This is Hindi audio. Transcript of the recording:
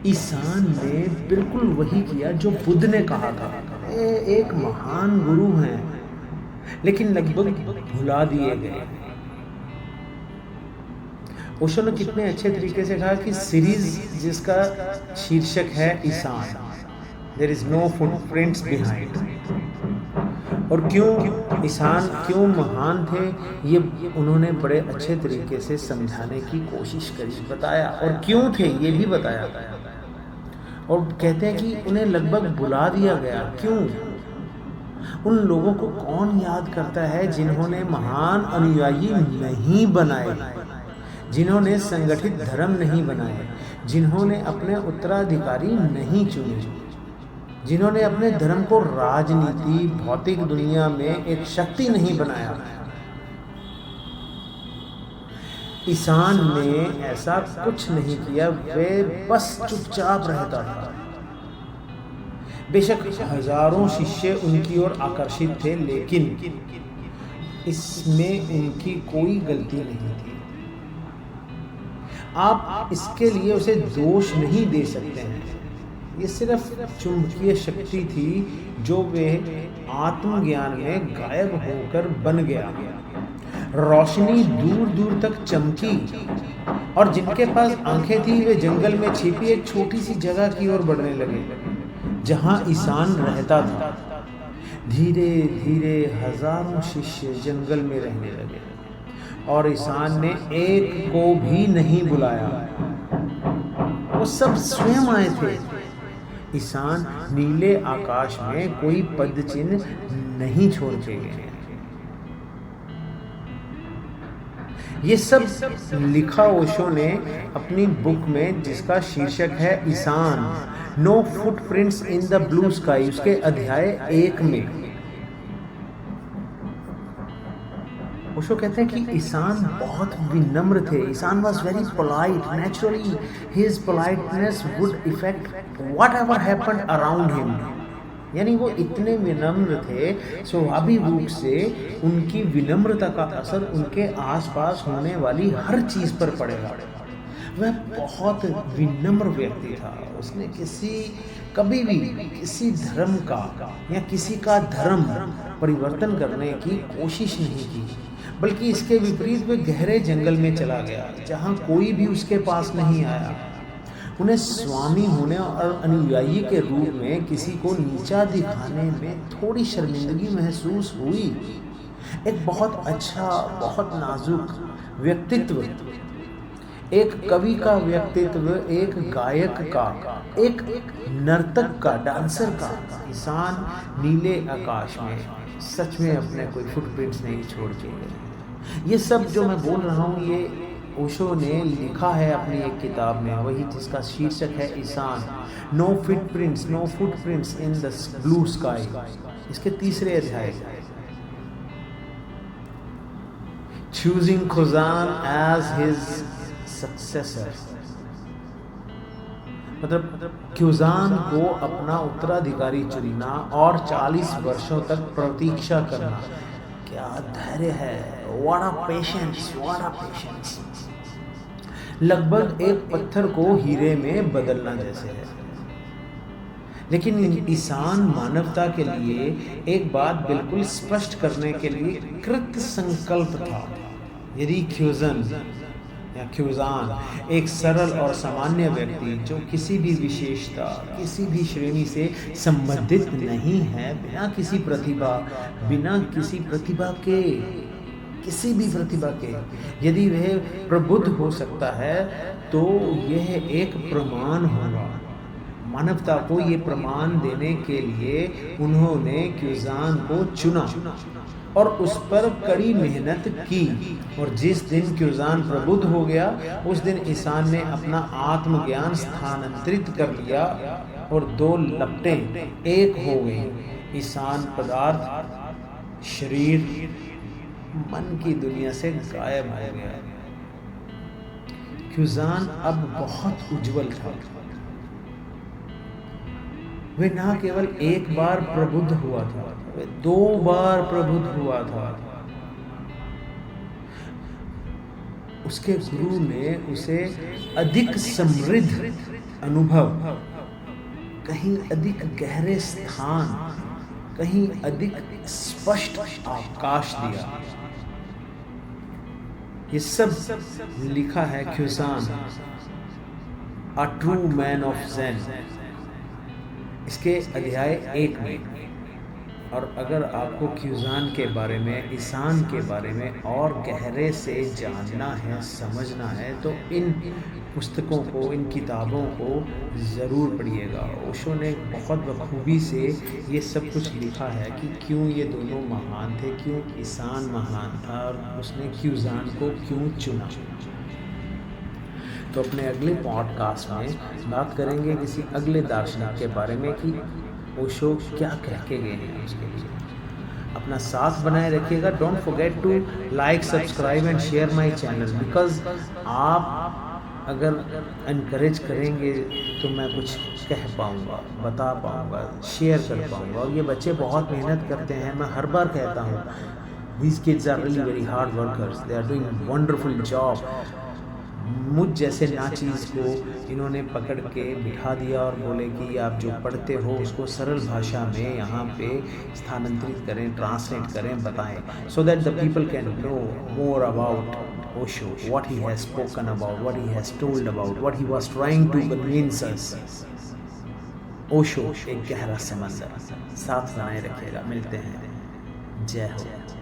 ईसान ने बिल्कुल वही किया जो बुद्ध ने कहा था। एक महान गुरु हैं, लेकिन लगभग भुला दिए गए। ओशो ने कितने अच्छे तरीके से कहा कि सीरीज जिसका शीर्षक है Isan, there is no footprints behind. और क्यों ईसान क्यों महान थे, ये उन्होंने बड़े अच्छे तरीके से समझाने की कोशिश करी, बताया। और क्यों थे ये भी बताया। और कहते हैं कि उन्हें लगभग भुला दिया गया। क्यों? उन लोगों को कौन याद करता है जिन्होंने महान अनुयायी नहीं बनाए, जिन्होंने संगठित धर्म नहीं बनाए, जिन्होंने अपने उत्तराधिकारी नहीं चुने, जिन्होंने अपने धर्म को राजनीति भौतिक दुनिया में एक शक्ति नहीं बनाया। ईसान ने ऐसा कुछ नहीं किया, वे बस चुपचाप रहता था। बेशक हजारों शिष्य उनकी ओर आकर्षित थे, लेकिन इसमें उनकी कोई गलती नहीं थी। आप इसके लिए उसे दोष नहीं दे सकते हैं। ये सिर्फ चुंबकीय शक्ति थी जो वे आत्मज्ञान में गायब होकर बन गया। रोशनी दूर दूर तक चमकी और जिनके पास आंखें थी वे जंगल में छिपी एक छोटी सी जगह की ओर बढ़ने लगे जहां ईसान रहता था। धीरे धीरे हजारों शिष्य जंगल में रहने लगे और ईसान ने एक को भी नहीं बुलाया। वो सब स्वयं आए थे। ईसान नीले आकाश में कोई पद चिन्ह नहीं छोड़ के गए। ये सब लिखा ओशो ने अपनी बुक में जिसका शीर्षक है Isan, no footprints in the blue sky, उसके अध्याय 1 में। ओशो कहते हैं कि ईसान बहुत विनम्र थे। Isan was very polite, naturally his politeness would effect whatever happen around him. यानी वो इतने विनम्र थे, स्वाभाविक रूप से उनकी विनम्रता का असर उनके आसपास होने वाली हर चीज पर पड़ेगा। वह बहुत विनम्र व्यक्ति था। उसने कभी भी किसी धर्म का या किसी का धर्म परिवर्तन करने की कोशिश नहीं की, बल्कि इसके विपरीत वह गहरे जंगल में चला गया जहां कोई भी उसके पास नहीं आया। उन्हें स्वामी होने और अनुयायी के रूप में किसी को नीचा दिखाने में थोड़ी शर्मिंदगी महसूस हुई। एक बहुत अच्छा, बहुत नाजुक व्यक्तित्व, एक कवि का व्यक्तित्व, एक गायक का, एक नर्तक का, डांसर का। ईसान नीले आकाश में सच में अपने कोई फुटप्रिंट्स नहीं छोड़ के गए। ये सब जो मैं बोल रहा हूँ ये ओशो ने लिखा है अपनी एक किताब में, वही जिसका शीर्षक है Isan, no footprints in the blue sky. इसके 3रे अध्याय, choosing Kyozan as his successor, मतलब ख्युजान को अपना उत्तराधिकारी चुनना और 40 वर्षों तक प्रतीक्षा करना। क्या धैर्य है! What a patience, what a patience! लगभग एक पत्थर को हीरे में बदलना जैसे है। लेकिन ईसान मानवता के लिए एक बात बिल्कुल स्पष्ट करने के लिए कृत संकल्प था। यदि ख्युजान एक सरल और सामान्य व्यक्ति जो किसी भी विशेषता, किसी भी श्रेणी से संबंधित नहीं है, बिना किसी प्रतिभा के, किसी भी प्रतिभा के, यदि वह प्रबुद्ध हो सकता है तो यह एक प्रमाण होगा। मानवता को ये प्रमाण देने के लिए उन्होंने ख्युजान को चुना और उस पर कड़ी मेहनत की। और जिस दिन ख्युजान प्रबुद्ध हो गया उस दिन ईसान ने अपना आत्मज्ञान स्थानांतरित कर लिया और 2 लपटें एक हो गई। ईसान पदार्थ, शरीर, मन की दुनिया से गायब हो गया। ख्युजान अब बहुत उज्जवल था। वह न केवल एक बार प्रबुद्ध हुआ था, वह 2 बार प्रबुद्ध हुआ था। उसके गुरु ने उसे अधिक समृद्ध अनुभव, कहीं अधिक गहरे स्थान, कहीं अधिक स्पष्ट आकाश दिया। ये सब लिखा है Kyozan, a true man of Zen, इसके अध्याय 1 में। और अगर आपको ख्यूसान के बारे में, ईसान के बारे में और गहरे से जानना है, समझना है, तो इन पुस्तकों को, इन किताबों को ज़रूर पढ़िएगा। ओशो ने बहुत बखूबी से ये सब कुछ लिखा है कि क्यों ये दोनों महान थे, क्यों ईसान महान था और उसने ख्यूसान को क्यों चुना। तो अपने अगले पॉडकास्ट में बात करेंगे किसी अगले दार्शनिक के बारे में कि ओशो क्या कह के गए हैं उसके लिए। अपना साथ बनाए रखिएगा। Don't forget to like, subscribe and share my channel, because आप अगर एनकरेज करेंगे तो मैं कुछ कह पाऊँगा, बता पाऊँगा, शेयर कर पाऊँगा। और ये बच्चे बहुत मेहनत करते हैं, मैं हर बार कहता हूँ, these kids are really very hard workers, they are doing wonderful job। मुझ जैसे नाचीज़ को इन्होंने पकड़ के बिठा दिया और बोले कि आप जो पढ़ते हो उसको सरल भाषा में यहाँ पे स्थानांतरित करें, ट्रांसलेट करें, बताएं, so that the people can know more about Osho, what he has spoken about, what he has told about, what he was trying to convince us. Osho एक गहरा समंदर। साथ बनाए रखिएगा। मिलते हैं। जय हो।